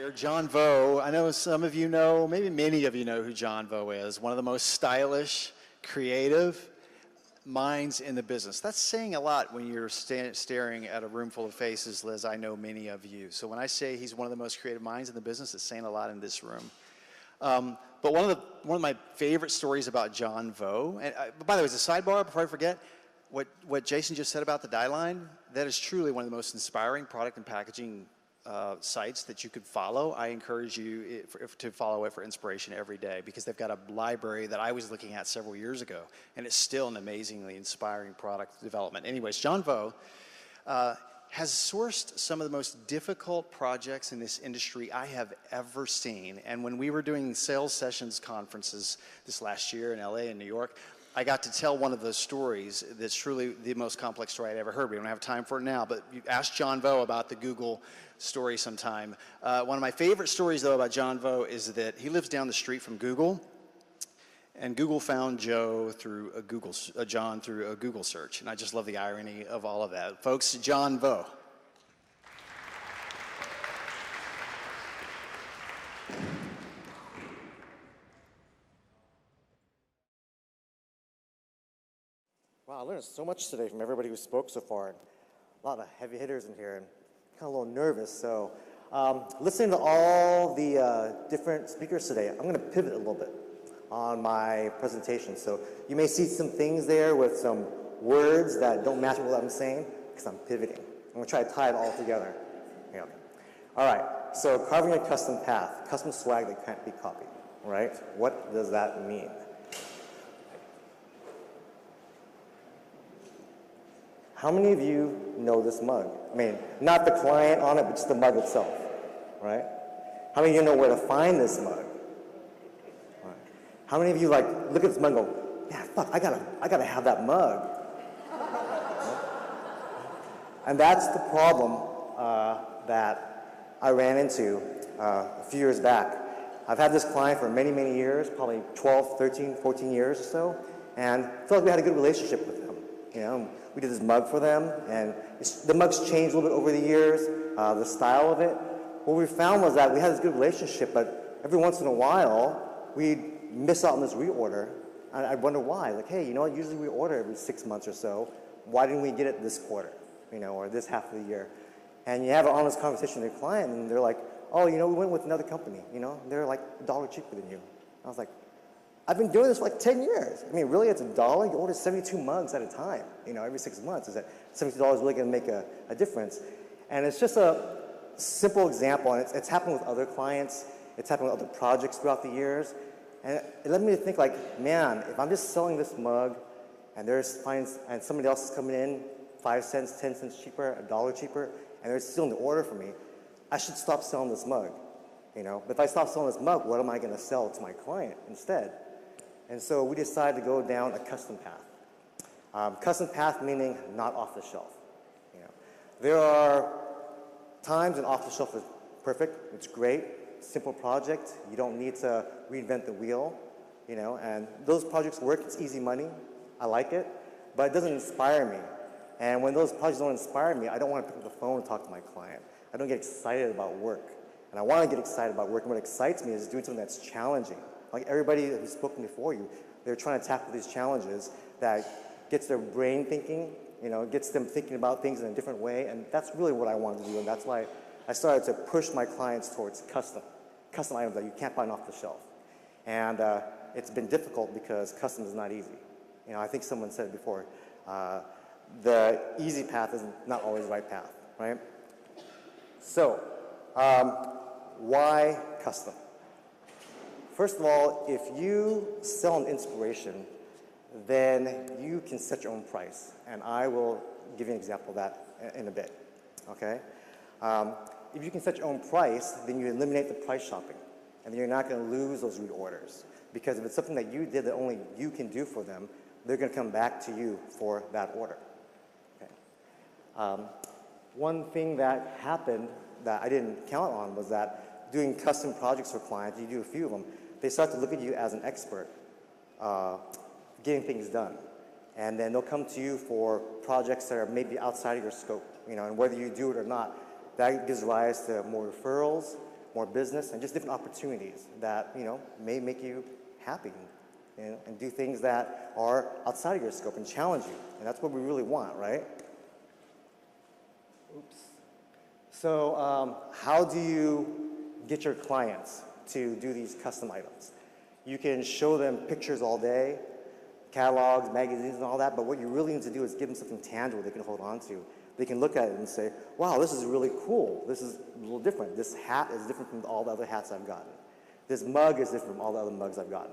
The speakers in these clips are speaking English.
here, John Vo. I know some of you know, maybe many of you know who John Vo is. One of the most stylish, creative minds in the business. That's saying a lot when you're staring at a room full of faces, Liz. I know many of you. So when I say he's one of the most creative minds in the business, it's saying a lot in this room. But one of my favorite stories about John Vo, and by the way, as a sidebar, before I forget, what Jason just said about the die line, that is truly one of the most inspiring product and packaging sites that you could follow. I encourage you to follow it for inspiration every day, because they've got a library that I was looking at several years ago, and it's still an amazingly inspiring product development. Anyways, John Vo has sourced some of the most difficult projects in this industry I have ever seen. And when we were doing sales sessions conferences this last year in LA and New York, I got to tell one of those stories that's truly the most complex story I'd ever heard. We don't have time for it now, but you ask John Vo about the Google story sometime. One of my favorite stories, though, about John Vo is that he lives down the street from Google, and Google found John through a Google search. And I just love the irony of all of that. Folks, John Vo. Wow, I learned so much today from everybody who spoke so far. And a lot of heavy hitters in here, and kind of a little nervous. So listening to all the different speakers today, I'm going to pivot a little bit on my presentation. So you may see some things there with some words that don't match what I'm saying, because I'm pivoting. I'm going to try to tie it all together. Yeah. All right, so carving a custom path, custom swag that can't be copied, right? What does that mean? How many of you know this mug? I mean, not the client on it, but just the mug itself, right? How many of you know where to find this mug? Right. How many of you like look at this mug and go, yeah, fuck, I gotta have that mug. Right? And that's the problem that I ran into a few years back. I've had this client for many, many years, probably 12, 13, 14 years or so, and I felt like we had a good relationship with them. You know, we did this mug for them, and the mug's changed a little bit over the years, the style of it. What we found was that we had this good relationship, but every once in a while, we'd miss out on this reorder, and I'd wonder why. Like, hey, you know what, usually we order every 6 months or so. Why didn't we get it this quarter, you know, or this half of the year? And you have an honest conversation with your client, and they're like, oh, you know, we went with another company, you know, they're like $1 cheaper than you. I was like, I've been doing this for like 10 years. I mean, really, it's $1. You order 72 mugs at a time, you know, every 6 months. Is that $72 really going to make a difference? And it's just a simple example, and it's happened with other clients. It's happened with other projects throughout the years. And it led me to think like, man, if I'm just selling this mug and and somebody else is coming in 5 cents, 10 cents cheaper, $1 cheaper, and they're stealing the order from me, I should stop selling this mug, you know? But if I stop selling this mug, what am I going to sell to my client instead? And so we decided to go down a custom path. Custom path meaning not off the shelf. You know, there are times when off the shelf is perfect. It's great, simple project. You don't need to reinvent the wheel. You know, and those projects work. It's easy money. I like it, but it doesn't inspire me. And when those projects don't inspire me, I don't want to pick up the phone and talk to my client. I don't get excited about work, and I want to get excited about work. And what excites me is doing something that's challenging. Like everybody who's spoken before you, they're trying to tackle these challenges that gets their brain thinking, you know, gets them thinking about things in a different way, and that's really what I wanted to do, and that's why I started to push my clients towards custom items that you can't find off the shelf. And it's been difficult because custom is not easy. You know, I think someone said it before, the easy path is not always the right path, right? So, why custom? First of all, if you sell an inspiration, then you can set your own price. And I will give you an example of that in a bit, okay? If you can set your own price, then you eliminate the price shopping. And then you're not going to lose those reorders. Because if it's something that you did that only you can do for them, they're going to come back to you for that order. Okay. One thing that happened that I didn't count on was that doing custom projects for clients, you do a few of them, they start to look at you as an expert getting things done. And then they'll come to you for projects that are maybe outside of your scope, you know, and whether you do it or not, that gives rise to more referrals, more business, and just different opportunities that, may make you happy, and do things that are outside of your scope and challenge you. And that's what we really want, right? Oops. So how do you get your clients to do these custom items? You can show them pictures all day, catalogs, magazines, and all that, but what you really need to do is give them something tangible they can hold on to. They can look at it and say, wow, this is really cool. This is a little different. This hat is different from all the other hats I've gotten. This mug is different from all the other mugs I've gotten.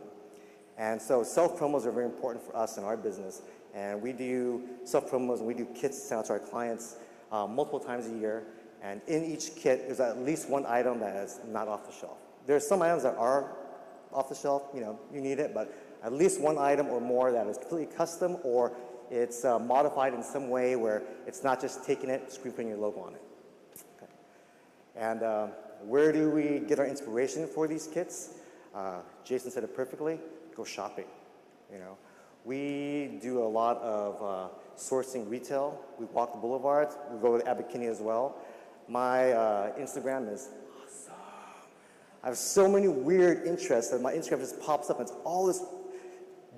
And so self-promos are very important for us in our business. And we do self-promos and we do kits to send out to our clients multiple times a year. And in each kit, there's at least one item that is not off the shelf. There's some items that are off the shelf, you need it, but at least one item or more that is completely custom, or it's modified in some way where it's not just taking it, screen printing your logo on it. Okay. And where do we get our inspiration for these kits? Jason said it perfectly, go shopping. We do a lot of sourcing retail. We walk the boulevards. We go to Abbot Kinney as well. My Instagram is awesome. I have so many weird interests that my Instagram just pops up and it's all this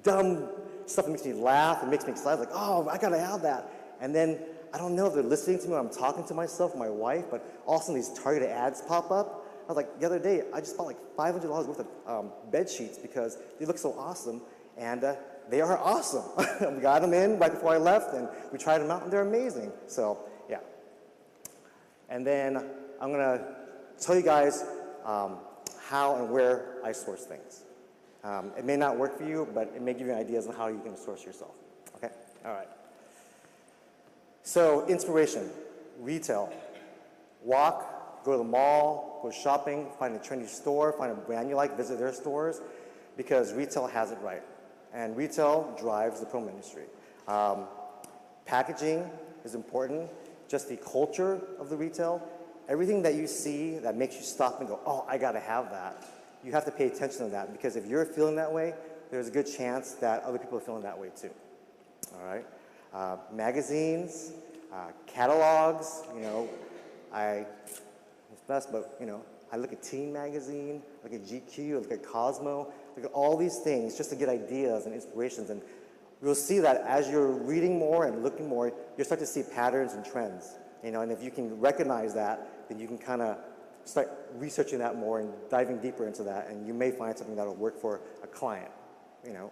dumb stuff that makes me laugh and makes me excited, like, oh, I gotta have that. And then, I don't know if they're listening to me when I'm talking to myself, my wife, but all of a sudden these targeted ads pop up. I was like, the other day, I just bought like $500 worth of bed sheets because they look so awesome, and they are awesome. We got them in right before I left, and we tried them out, and they're amazing. So, yeah. And then I'm gonna tell you guys how and where I source things. It may not work for you, but it may give you ideas on how you can source yourself. Okay? All right. So, inspiration, retail. Walk, go to the mall, go shopping, find a trendy store, find a brand you like, visit their stores, because retail has it right. And retail drives the promo industry. Packaging is important, just the culture of the retail. Everything that you see that makes you stop and go, oh, I gotta have that. You have to pay attention to that, because if you're feeling that way, there's a good chance that other people are feeling that way too. All right? Magazines, catalogs, it's best, but I look at Teen Magazine, I look at GQ, I look at Cosmo, look at all these things just to get ideas and inspirations. And you'll see that as you're reading more and looking more, you'll start to see patterns and trends. And if you can recognize that, then you can kind of start researching that more and diving deeper into that, and you may find something that'll work for a client,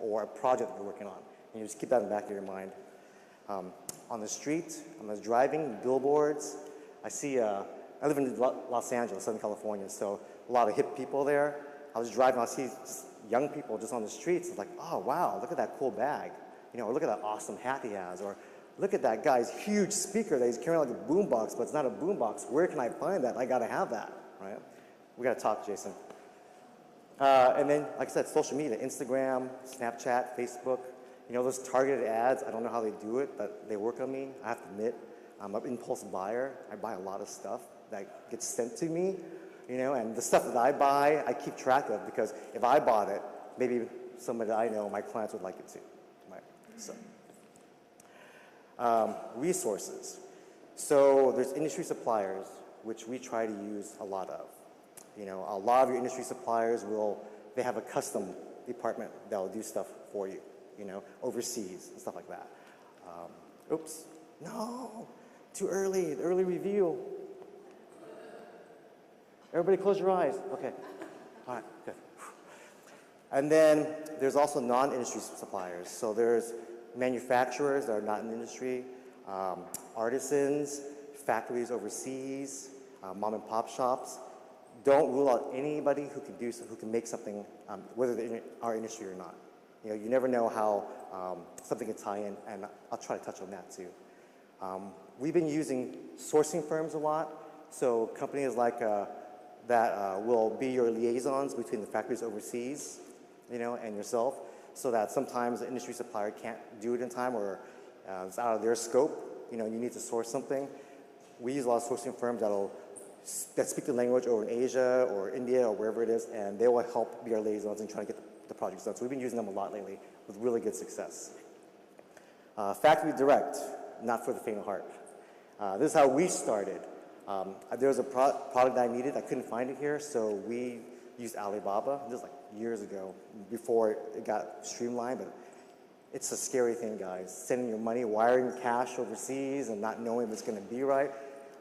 or a project that you're working on. And you just keep that in the back of your mind. On the street, I was driving, billboards. I live in Los Angeles, Southern California, so a lot of hip people there. I was driving, I see young people just on the streets. It's like, oh, wow, look at that cool bag. Or look at that awesome hat he has. Or look at that guy's huge speaker that he's carrying like a boombox, but it's not a boombox. Where can I find that? I got to have that, right? We got to talk, Jason. And then, like I said, social media, Instagram, Snapchat, Facebook. Those targeted ads, I don't know how they do it, but they work on me. I have to admit, I'm an impulse buyer. I buy a lot of stuff that gets sent to me, and the stuff that I buy, I keep track of, because if I bought it, maybe somebody that I know, my clients would like it too, right? So, resources. So there's industry suppliers, which we try to use a lot of. A lot of your industry suppliers they have a custom department that will do stuff for you, overseas and stuff like that. Oops, no, too early, the early reveal. Everybody close your eyes. Okay, all right, good. And then there's also non-industry suppliers. So there's manufacturers that are not in the industry, artisans, factories overseas, mom and pop shops. Don't rule out anybody who can make something, whether they're in our industry or not. You never know how something can tie in, and I'll try to touch on that too. We've been using sourcing firms a lot, so companies like that will be your liaisons between the factories overseas, and yourself, so that sometimes the industry supplier can't do it in time, or it's out of their scope. You need to source something. We use a lot of sourcing firms that speak the language over in Asia or India or wherever it is, and they will help be our liaisons and try to get the projects done. So we've been using them a lot lately with really good success. Factory direct, not for the faint of heart. This is how we started. There was a product that I needed. I couldn't find it here, so we used Alibaba. This was like years ago, before it got streamlined, but it's a scary thing, guys. Sending your money, wiring cash overseas, and not knowing if it's going to be right.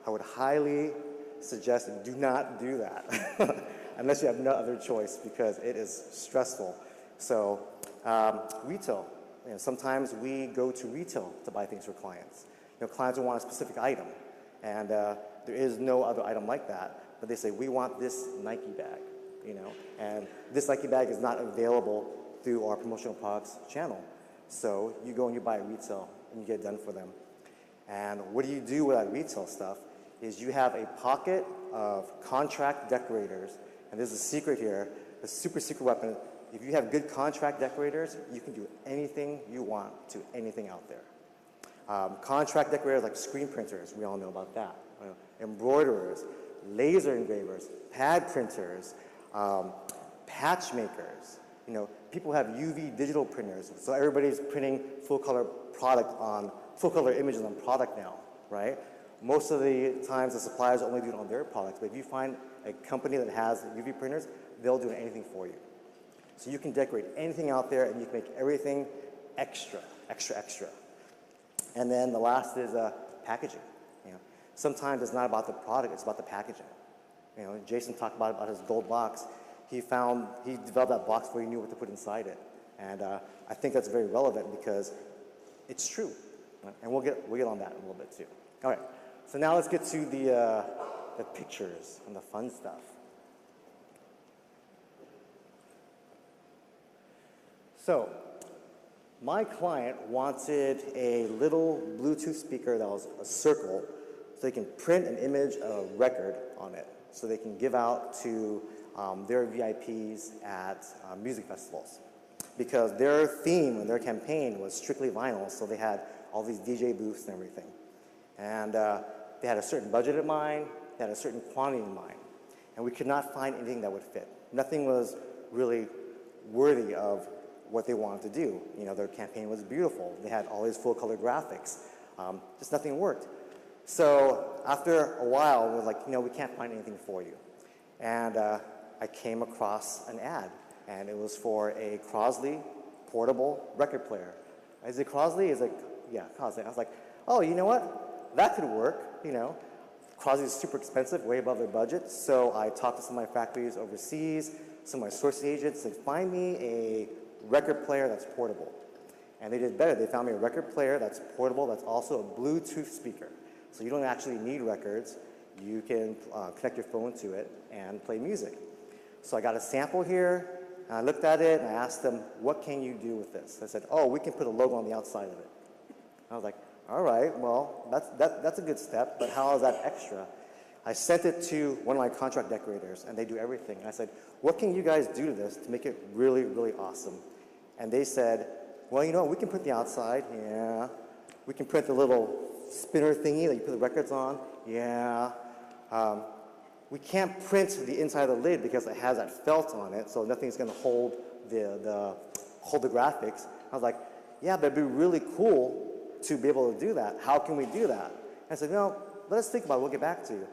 I would highly suggest that you do not do that unless you have no other choice, because it is stressful. So retail. Sometimes we go to retail to buy things for clients. Clients will want a specific item, and there is no other item like that. But they say, we want this Nike bag, and this Nike bag is not available through our promotional products channel. So you go and you buy it retail, and you get it done for them. And what do you do with that retail stuff is you have a pocket of contract decorators, and there's a secret here, a super secret weapon. If you have good contract decorators, you can do anything you want to anything out there. Contract decorators like screen printers, we all know about that. Embroiderers, laser engravers, pad printers, patch makers. People have UV digital printers, so everybody's printing full color images on product now, right? Most of the times the suppliers only do it on their products, but if you find a company that has UV printers, they'll do anything for you. So you can decorate anything out there, and you can make everything extra, extra, extra. And then the last is packaging. Sometimes it's not about the product, it's about the packaging. Jason talked about his gold box. He developed that box before he knew what to put inside it. And I think that's very relevant because it's true. Right? And we'll get on that in a little bit too. All right, so now let's get to the pictures and the fun stuff. So, my client wanted a little Bluetooth speaker that was a circle, so they can print an image of a record on it, so they can give out to their VIPs at music festivals. Because their theme and their campaign was strictly vinyl, so they had all these DJ booths and everything. And they had a certain budget in mind, they had a certain quantity in mind, and we could not find anything that would fit. Nothing was really worthy of what they wanted to do. Their campaign was beautiful. They had all these full-color graphics. Just nothing worked. So after a while, we were like, we can't find anything for you. And I came across an ad, and it was for a Crosley portable record player. Is it Crosley? He's like, yeah, Crosley. I was like, oh, you know what? That could work. Crosley is super expensive, way above their budget. So I talked to some of my factories overseas, some of my sourcing agents, said, find me a record player that's portable. And they did better. They found me a record player that's portable, that's also a Bluetooth speaker. So you don't actually need records. You can connect your phone to it and play music. So I got a sample here, and I looked at it, and I asked them, what can you do with this? They said, oh, we can put a logo on the outside of it. I was like, all right, well, that's a good step, but how is that extra? I sent it to one of my contract decorators, and they do everything. And I said, what can you guys do to this to make it really, really awesome? And they said, well, we can print the outside, yeah. We can print the little spinner thingy that you put the records on, yeah. We can't print the inside of the lid because it has that felt on it, so nothing's going to hold the graphics. I was like, yeah, but it'd be really cool to be able to do that. How can we do that? And I said, let us think about it. We'll get back to you.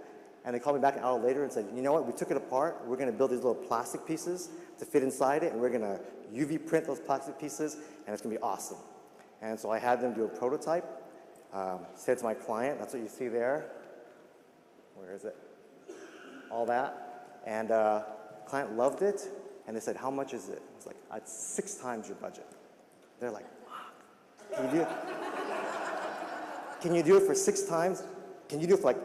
And they called me back an hour later and said, you know what? We took it apart. We're going to build these little plastic pieces to fit inside it, and we're going to UV print those plastic pieces, and it's going to be awesome. And so I had them do a prototype. Said to my client, that's what you see there. Where is it? All that. And the client loved it, and they said, how much is it? I was like, it's 6 times your budget. They're like, wow. Can you do it for 6 times? Can you do it for like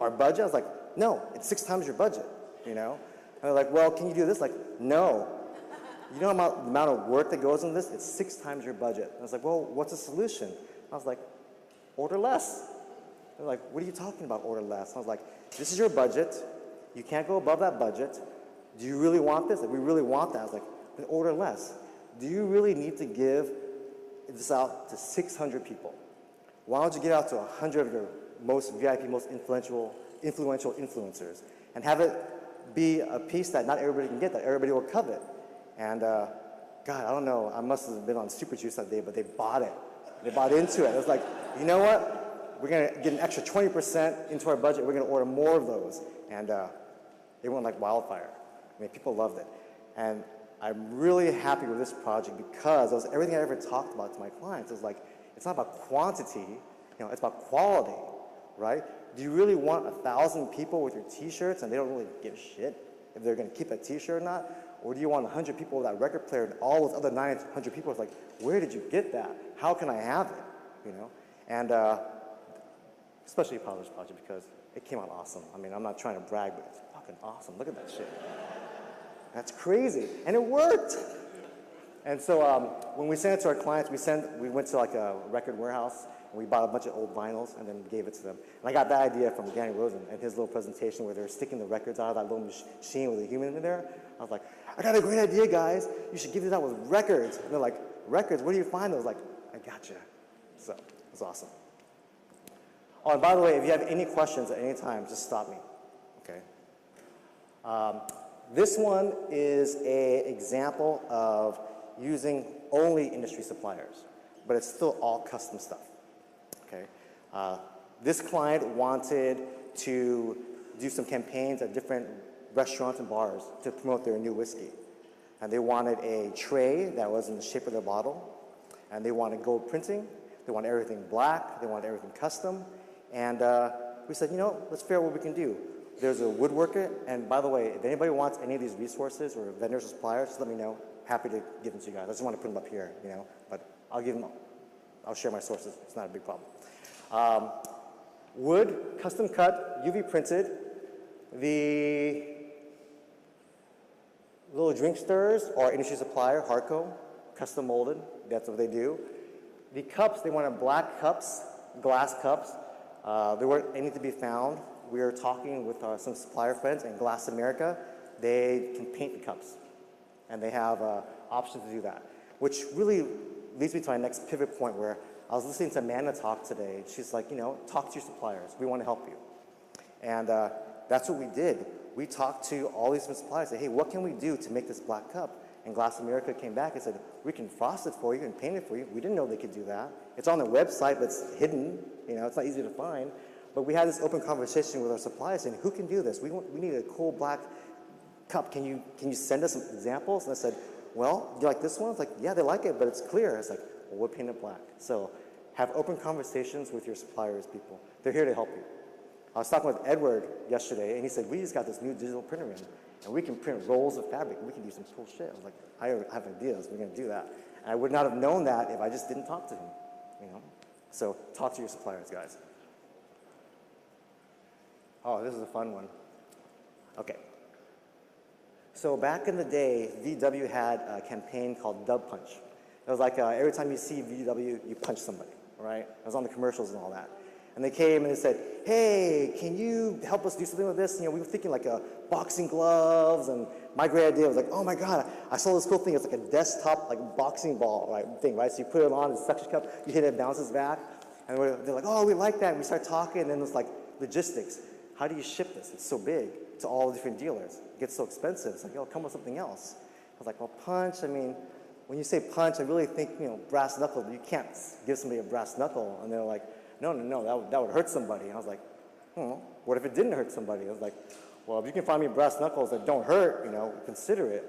our budget? I was like, no, it's 6 times your budget, And they're like, well, can you do this? Like, no. You know the amount of work that goes into this? It's 6 times your budget. I was like, well, what's the solution? I was like, order less. They're like, what are you talking about, order less? I was like, this is your budget. You can't go above that budget. Do you really want this? Like, we really want that. I was like, then order less. Do you really need to give this out to 600 people? Why don't you get out to 100 of your most VIP, most influential influencers, and have it be a piece that not everybody can get, that everybody will covet? And God, I don't know, I must have been on Super Juice that day, but they bought it. They bought into it. It was like, you know what? we're going to get an extra 20% into our budget. We're going to order more of those. And they went like wildfire. I mean, people loved it. And I'm really happy with this project because it was everything I ever talked about to my clients. It's like, it's not about quantity, it's about quality, right? Do you really want 1,000 people with your t-shirts and they don't really give a shit if they're going to keep that t-shirt or not? Or do you want 100 people with that record player and all those other 900 people? It's like, where did you get that? How can I have it? And especially proud of this project because it came out awesome. I mean, I'm not trying to brag, but it's fucking awesome. Look at that shit. That's crazy. And it worked. And so when we sent it to our clients, we went to like a record warehouse and we bought a bunch of old vinyls and then gave it to them. And I got that idea from Danny Rosen and his little presentation where they were sticking the records out of that little machine with a human in there. I was like, I got a great idea, guys. You should give this out with records. And they're like, records? Where do you find those? Like, I gotcha. So it was awesome. Oh, and by the way, if you have any questions at any time, just stop me, okay? This one is an example of using only industry suppliers, but it's still all custom stuff, okay? This client wanted to do some campaigns at different restaurants and bars to promote their new whiskey. And they wanted a tray that was in the shape of their bottle, and they wanted gold printing, they wanted everything black, they wanted everything custom, and we said, let's figure out what we can do. There's a woodworker, and by the way, if anybody wants any of these resources or vendors or suppliers, just let me know. Happy to give them to you guys. I just want to put them up here, but I'll share my sources. It's not a big problem. Wood, custom cut, UV printed. The little drink stirrers are industry supplier, Harco, custom molded. That's what they do. The cups, they wanted black cups, glass cups. They weren't any to be found. We were talking with some supplier friends, and Glass America, they can paint the cups. And they have options to do that, which really leads me to my next pivot point where I was listening to Amanda talk today. She's like, talk to your suppliers. We want to help you. And that's what we did. We talked to all these different suppliers, said, hey, what can we do to make this black cup? And Glass America came back and said, we can frost it for you and paint it for you. We didn't know they could do that. It's on their website, but it's hidden. It's not easy to find. But we had this open conversation with our suppliers saying, who can do this? We need a cool black cup. Can you send us some examples? And I said, well, do you like this one? It's like, yeah, they like it, but it's clear. It's like, well, we'll paint it black. So have open conversations with your suppliers, people. They're here to help you. I was talking with Edward yesterday, and he said, we just got this new digital printer in, and we can print rolls of fabric. We can do some cool shit. I was like, I have ideas. We're going to do that. And I would not have known that if I just didn't talk to him. So talk to your suppliers, guys. Oh, this is a fun one. Okay. So back in the day, VW had a campaign called Dub Punch. It was like every time you see VW, you punch somebody, right? It was on the commercials and all that. And they came and they said, hey, can you help us do something with this? We were thinking like boxing gloves, and my great idea was like, oh my God, I saw this cool thing. It's like a desktop like boxing ball thing, right? So you put it on, it's a suction cup, you hit it, it bounces back. And they're like, oh, we like that. And we start talking, and then it's like logistics. How do you ship this? It's so big to all the different dealers. It gets so expensive. It's like, come with something else. I was like, well, punch, when you say punch, I really think, brass knuckle. You can't give somebody a brass knuckle. And they're like, no, that would hurt somebody. And I was like, what if it didn't hurt somebody? I was like, well, if you can find me brass knuckles that don't hurt, consider it.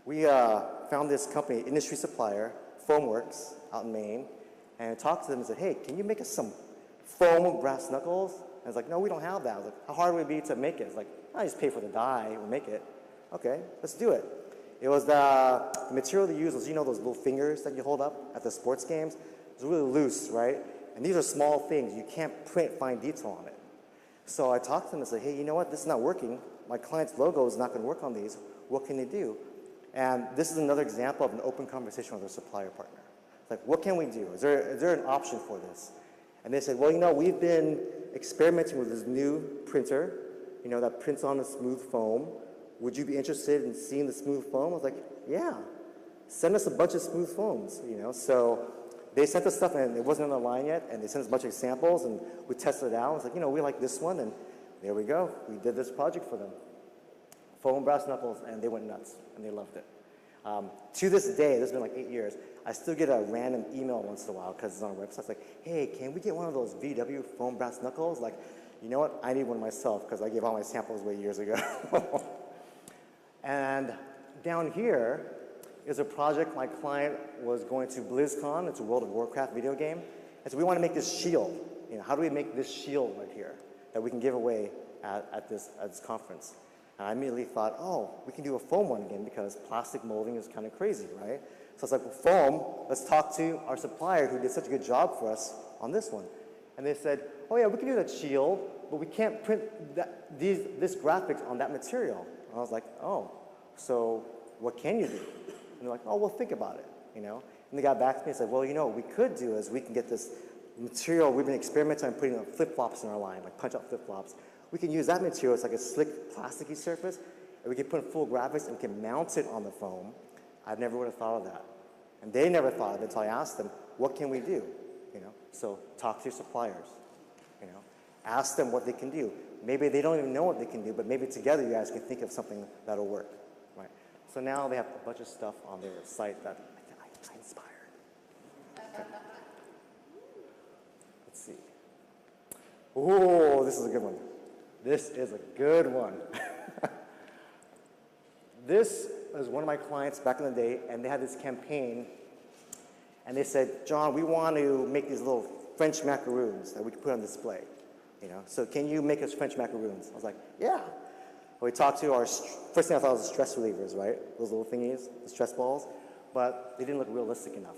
We found this company, industry supplier, Foamworks, out in Maine, and I talked to them and said, hey, can you make us some foam brass knuckles? And I was like, no, we don't have that. I was like, how hard would it be to make it? It's like, I just pay for the dye, we'll make it. Okay, let's do it. It was the material they used was, those little fingers that you hold up at the sports games? It's really loose, right? And these are small things. You can't print fine detail on it. So I talked to them and said, hey, you know what? This is not working. My client's logo is not going to work on these. What can they do? And this is another example of an open conversation with our supplier partner. It's like, what can we do? Is there an option for this? And they said, well, we've been experimenting with this new printer, that prints on a smooth foam. Would you be interested in seeing the smooth foam? I was like, yeah, send us a bunch of smooth foams, So they sent us stuff, and it wasn't on the line yet, and they sent us a bunch of samples, and we tested it out. I was like, we like this one, and there we go. We did this project for them. Foam brass knuckles, and they went nuts, and they loved it. To this day, this has been like 8 years, I still get a random email once in a while because it's on our website. It's like, hey, can we get one of those VW foam brass knuckles? Like, you know what? I need one myself because I gave all my samples away years ago. And down here is a project my client was going to BlizzCon. It's a World of Warcraft video game. And so we want to make this shield. You know, how do we make this shield right here that we can give away at this conference? And I immediately thought, oh, we can do a foam one again because plastic molding is kind of crazy, right? So I was like, well, foam, let's talk to our supplier who did such a good job for us on this one. And they said, oh yeah, we can do that shield, but we can't print this graphics on that material. And I was like, oh, so what can you do? And they're like, oh, we'll think about it, you know? And they got back to me and said, well, you know, what we could do is we can get this material, we've been experimenting on putting flip-flops in our line, like punch-out flip-flops. We can use that material, it's like a slick, plasticky surface, and we can put full graphics and we can mount it on the foam. I never would have thought of that. And they never thought of it until I asked them, what can we do? You know? So talk to your suppliers, you know? Ask them what they can do. Maybe they don't even know what they can do, but maybe together you guys can think of something that'll work, right? So now they have a bunch of stuff on their site that I inspired. Okay. Let's see. Oh, this is a good one. This is a good one. This was one of my clients back in the day, and they had this campaign, and they said, John, we want to make these little French macaroons that we can put on display. You know, so can you make us French macaroons? I was like, yeah. Well, we talked to our, first thing I thought was the stress relievers, right? Those little thingies, the stress balls, but they didn't look realistic enough.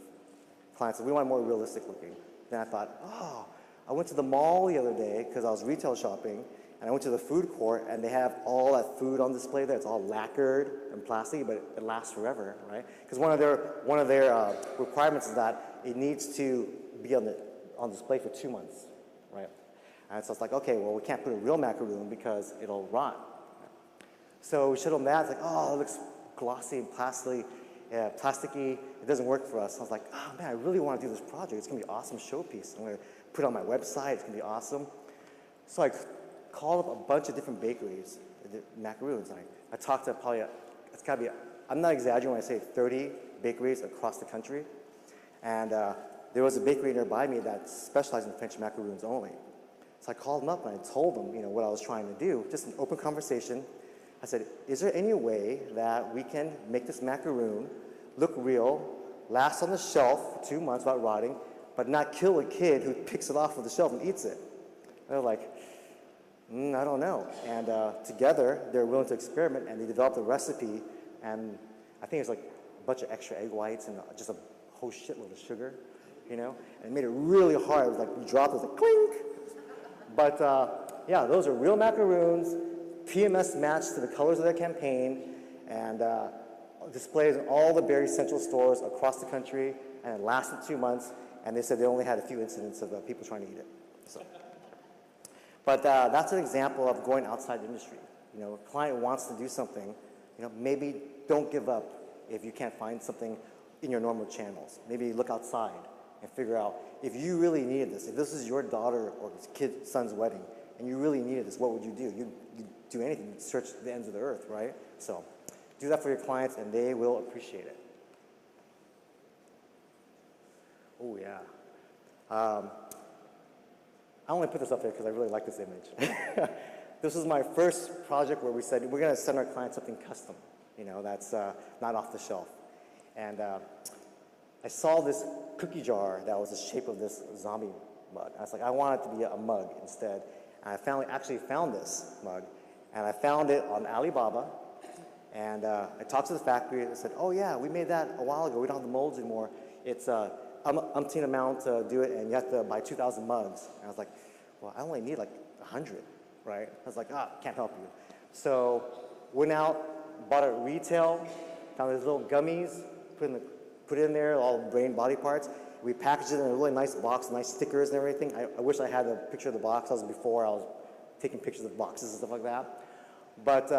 Clients said, we want more realistic looking. Then I thought, oh, I went to the mall the other day because I was retail shopping, and I went to the food court, and they have all that food on display there. It's all lacquered and plastic, but it lasts forever, right? Because one of their requirements is that it needs to be on display for 2 months, right? And so it's like, okay, well, we can't put a real macaroon because it'll rot. So we showed them that. It's like, oh, it looks glossy and plasticky. It doesn't work for us. I was like, oh, man, I really want to do this project. It's going to be an awesome showpiece. I'm going to put it on my website. It's going to be awesome. So I called up a bunch of different bakeries, macaroons. And I talked to probably, it's got to be, I'm not exaggerating when I say 30 bakeries across the country. And there was a bakery nearby me that specialized in French macaroons only. So I called them up and I told them, you know, what I was trying to do, just an open conversation. I said, is there any way that we can make this macaroon look real, last on the shelf for 2 months without rotting, but not kill a kid who picks it off of the shelf and eats it? And they're like, I don't know. And together, they're willing to experiment, and they developed a recipe, and I think it's like a bunch of extra egg whites and just a whole shitload of sugar, you know? And it made it really hard. It was like you dropped it, it was like clink. But yeah, those are real macaroons, PMS matched to the colors of their campaign, and displays in all the Berry Central stores across the country, and it lasted 2 months, and they said they only had a few incidents of people trying to eat it. So. But that's an example of going outside the industry. You know, a client wants to do something, you know, maybe don't give up if you can't find something in your normal channels. Maybe look outside and figure out if you really needed this. If this is your daughter or son's wedding, and you really needed this, what would you do? You'd do anything. You'd search the ends of the earth, right? So do that for your clients, and they will appreciate it. Oh, yeah. I only put this up there because I really like this image. This was my first project where we said we're going to send our clients something custom, you know, that's not off the shelf. And I saw this cookie jar that was the shape of this zombie mug. I was like, I want it to be a mug instead. And I actually found this mug, and I found it on Alibaba. And I talked to the factory, and they said, oh yeah, we made that a while ago. We don't have the molds anymore. It's umpteen amount to do it, and you have to buy 2,000 mugs. And I was like, well, I only need like 100, right? I was like, can't help you. So went out, bought it at retail, found these little gummies, put it in there, all brain body parts. We packaged it in a really nice box, nice stickers and everything. I wish I had a picture of the box. That was before I was taking pictures of boxes and stuff like that. But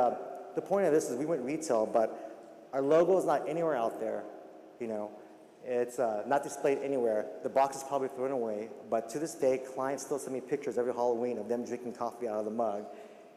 the point of this is we went retail, but our logo is not anywhere out there, you know. It's not displayed anywhere. The box is probably thrown away, but to this day, clients still send me pictures every Halloween of them drinking coffee out of the mug.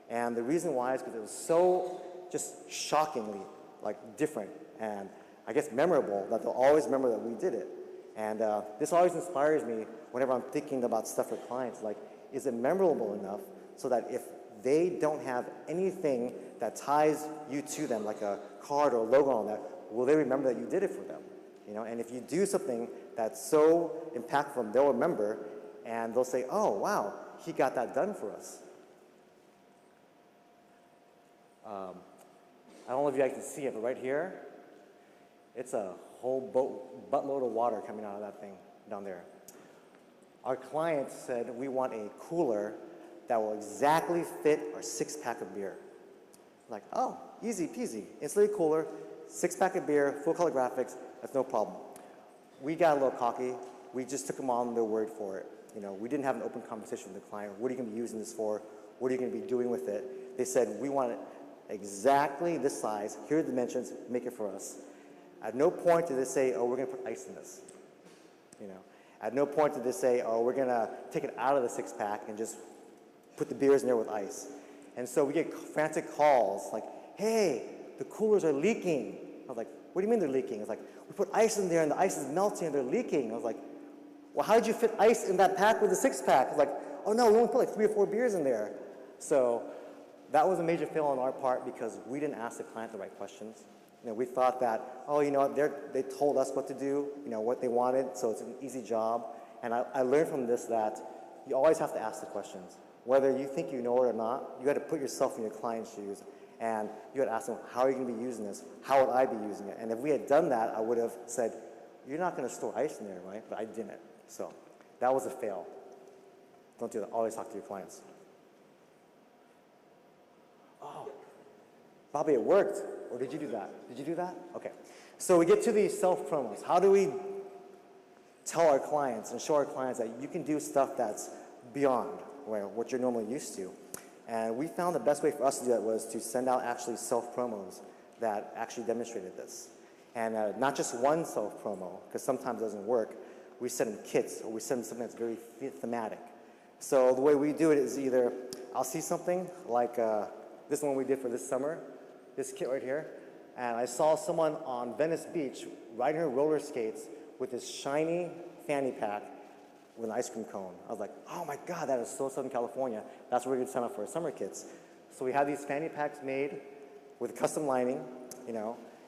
And the reason why is because it was so just shockingly like different, and I guess, memorable, that they'll always remember that we did it. And this always inspires me whenever I'm thinking about stuff for clients, like, is it memorable enough so that if they don't have anything that ties you to them, like a card or a logo on that, will they remember that you did it for them? And if you do something that's so impactful, they'll remember, and they'll say, oh, wow, he got that done for us. I don't know if you guys can see it, but right here, it's a whole buttload of water coming out of that thing down there. Our client said we want a cooler that will exactly fit our 6-pack of beer. Like, oh, easy peasy. Insulated cooler, 6-pack of beer, full color graphics, that's no problem. We got a little cocky. We just took them on their word for it. We didn't have an open conversation with the client. What are you going to be using this for? What are you going to be doing with it? They said, we want it exactly this size. Here are the dimensions. Make it for us. At no point did they say, oh, we're going to put ice in this. At no point did they say, oh, we're going to take it out of the 6-pack and just put the beers in there with ice. And so we get frantic calls like, hey, the coolers are leaking. I was like, what do you mean they're leaking? It's like, we put ice in there and the ice is melting and they're leaking. I was like, well, how did you fit ice in that pack with the 6-pack? I was like, oh no, we only put like 3 or 4 beers in there. So that was a major fail on our part because we didn't ask the client the right questions. We thought that, oh, they told us what to do, what they wanted, so it's an easy job. And I learned from this that you always have to ask the questions. Whether you think you know it or not, you got to put yourself in your client's shoes, and you got to ask them, how are you going to be using this? How would I be using it? And if we had done that, I would have said, you're not going to store ice in there, right? But I didn't. So that was a fail. Don't do that. Always talk to your clients. Oh, Bobby, it worked. Or did you do that? Did you do that? Okay. So we get to these self-promos. How do we tell our clients and show our clients that you can do stuff that's beyond what you're normally used to? And we found the best way for us to do that was to send out actually self-promos that actually demonstrated this. And not just one self-promo, because sometimes it doesn't work. We send them kits, or we send them something that's very thematic. So the way we do it is either I'll see something like this one we did for this summer, this kit right here, and I saw someone on Venice Beach riding her roller skates with this shiny fanny pack with an ice cream cone. I was like, oh my God, that is so Southern California. That's where we're going to sign up for our summer kits. So we had these fanny packs made with custom lining,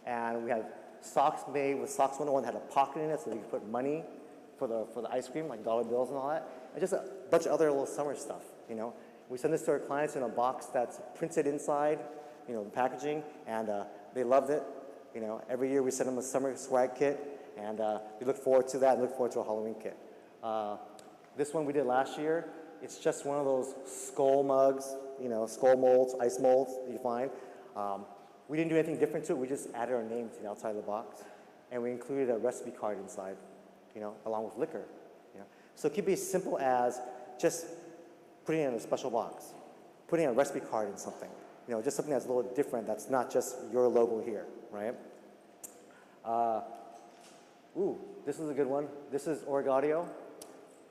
and we had socks made with Socks 101 that had a pocket in it so you could put money for the ice cream, like dollar bills and all that, and just a bunch of other little summer stuff, We send this to our clients in a box that's printed inside, the packaging, and they loved it. Every year we send them a summer swag kit, and we look forward to that and look forward to a Halloween kit. This one we did last year, it's just one of those skull mugs, skull molds, ice molds that you find. We didn't do anything different to it, we just added our name to the outside of the box, and we included a recipe card inside, along with liquor. So it could be as simple as just putting it in a special box, putting a recipe card in something. Just something that's a little different, that's not just your logo here, right? This is a good one. This is Origaudio.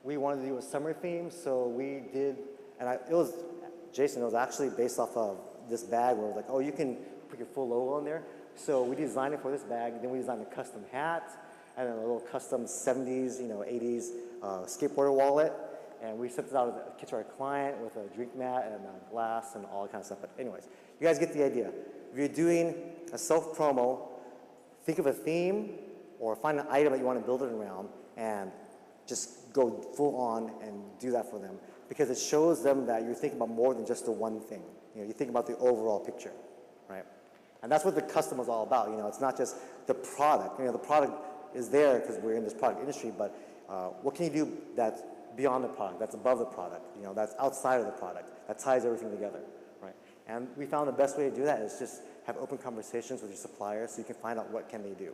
We wanted to do a summer theme, so we did, and it was actually based off of this bag where it was like, oh, you can put your full logo on there. So we designed it for this bag, then we designed a custom hat, and then a little custom 70s, 80s skateboarder wallet. And we sent it out as a kit to our client with a drink mat and a glass and all that kind of stuff. But anyways, you guys get the idea. If you're doing a self-promo, think of a theme or find an item that you want to build it around and just go full on and do that for them. Because it shows them that you're thinking about more than just the one thing. You think about the overall picture, right? And that's what the custom is all about. It's not just the product. The product is there because we're in this product industry, but what can you do that's beyond the product, that's above the product, that's outside of the product, that ties everything together, right? And we found the best way to do that is just have open conversations with your suppliers so you can find out what can they do,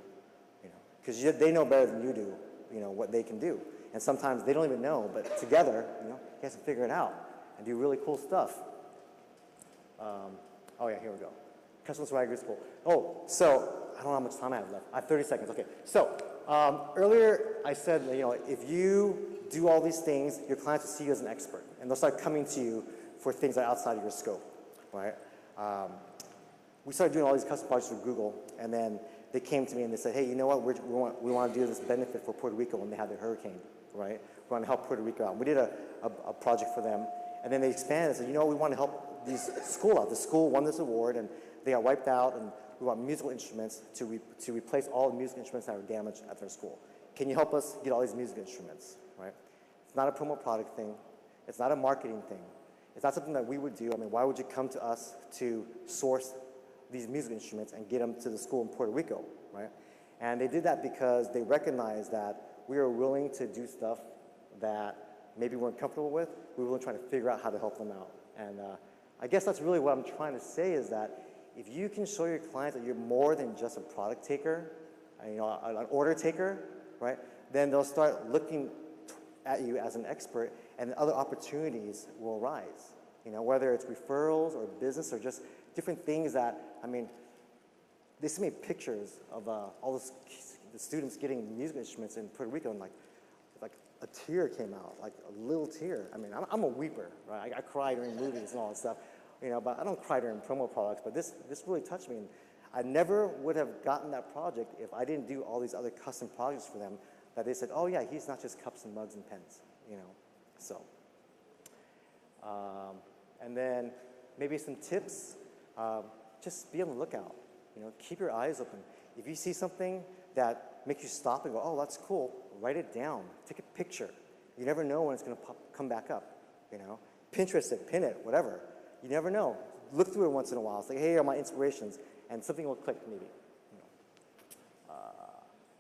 because they know better than you do, what they can do. And sometimes they don't even know, but together, you guys can figure it out and do really cool stuff. Oh yeah, here we go. Custom swagger is cool. Oh, so I don't know how much time I have left. I have 30 seconds. Okay. So earlier I said, if you do all these things, your clients will see you as an expert, and they'll start coming to you for things that are outside of your scope, right? we started doing all these custom projects with Google, and then they came to me and they said, hey, you know what, we want to do this benefit for Puerto Rico when they had the hurricane, right? We want to help Puerto Rico out. We did a project for them, and then they expanded and said, you know, we want to help these school out. The school won this award, and they got wiped out, and we want musical instruments to replace all the music instruments that were damaged at their school. Can you help us get all these music instruments, right? It's not a promo product thing. It's not a marketing thing. It's not something that we would do. I mean, why would you come to us to source these music instruments and get them to the school in Puerto Rico, right? And they did that because they recognized that we were willing to do stuff that maybe we weren't comfortable with. We were really trying to figure out how to help them out. And I guess that's really what I'm trying to say is that if you can show your clients that you're more than just a product taker, you know, an order taker, right? Then they'll start looking at you as an expert, and other opportunities will arise. You know, whether it's referrals or business or just different things that, I mean, they sent me pictures of all the students getting music instruments in Puerto Rico, and like a tear came out, like a little tear. I mean, I'm a weeper, right? I cry during movies and all that stuff, you know, but I don't cry during promo products, but this really touched me. And I never would have gotten that project if I didn't do all these other custom projects for them that they said, oh yeah, he's not just cups and mugs and pens, you know, so. And then maybe some tips, just be on the lookout, you know, keep your eyes open. If you see something that makes you stop and go, oh, that's cool, write it down, take a picture. You never know when it's gonna come back up, you know. Pinterest it, pin it, whatever. You never know. Look through it once in a while. It's like, hey, here are my inspirations, and something will click maybe. You know.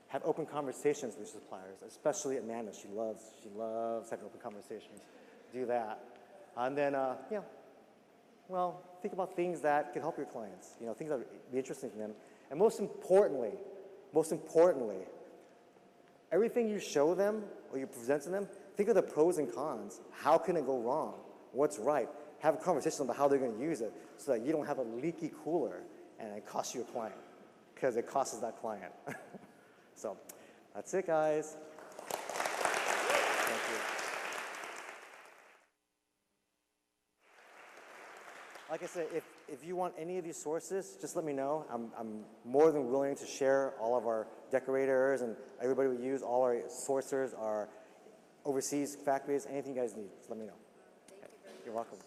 Have open conversations with suppliers, especially Amanda. She loves having open conversations. Do that. And then, yeah, well, think about things that can help your clients, you know, things that would be interesting to them. And most importantly, everything you show them or you present to them, think of the pros and cons. How can it go wrong? What's right? Have a conversation about how they're going to use it so that you don't have a leaky cooler and it costs you a client, because it costs that client. So that's it, guys. Thank you. Like I said, if you want any of these sources, just let me know. I'm more than willing to share all of our decorators and everybody we use, all our sourcers, our overseas factories, anything you guys need, just let me know. You're welcome.